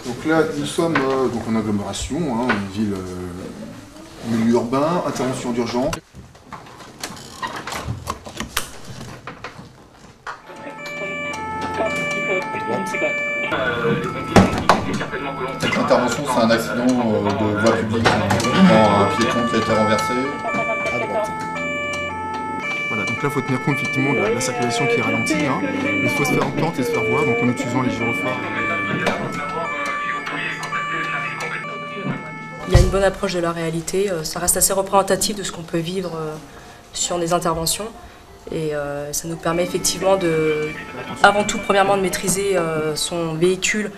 Donc là, nous sommes donc en agglomération, hein, une ville en milieu urbain, intervention d'urgence. Cette intervention, c'est un accident de voie publique, un piéton qui a été renversé à droite. Voilà, donc là, il faut tenir compte effectivement de la circulation qui est ralentie. Hein. Il faut se faire entendre et se faire voir, donc en utilisant les gyrophares. Il y a une bonne approche de la réalité, ça reste assez représentatif de ce qu'on peut vivre sur des interventions. Et ça nous permet effectivement avant tout, premièrement, de maîtriser son véhicule,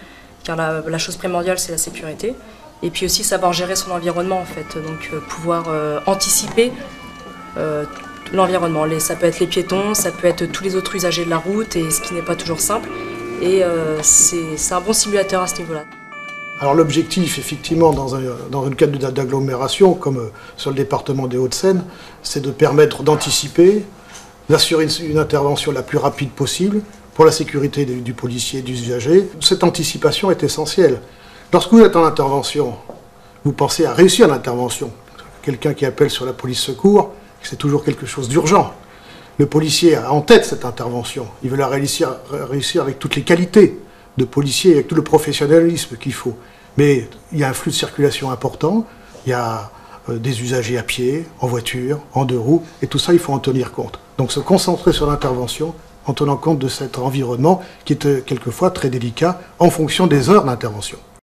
car la chose primordiale, c'est la sécurité. Et puis aussi savoir gérer son environnement, en fait, donc pouvoir anticiper l'environnement. Ça peut être les piétons, ça peut être tous les autres usagers de la route, et ce qui n'est pas toujours simple. Et c'est un bon simulateur à ce niveau-là. Alors l'objectif, effectivement, dans le cadre d'agglomération, comme sur le département des Hauts-de-Seine, c'est de permettre d'anticiper, d'assurer une intervention la plus rapide possible pour la sécurité du policier et du usager. Cette anticipation est essentielle. Lorsque vous êtes en intervention, vous pensez à réussir l'intervention. Quelqu'un qui appelle sur la police secours, c'est toujours quelque chose d'urgent. Le policier a en tête cette intervention. Il veut la réussir avec toutes les qualités de policier, avec tout le professionnalisme qu'il faut. Mais il y a un flux de circulation important, il y a des usagers à pied, en voiture, en deux roues, et tout ça, il faut en tenir compte. Donc se concentrer sur l'intervention en tenant compte de cet environnement qui est quelquefois très délicat en fonction des heures d'intervention.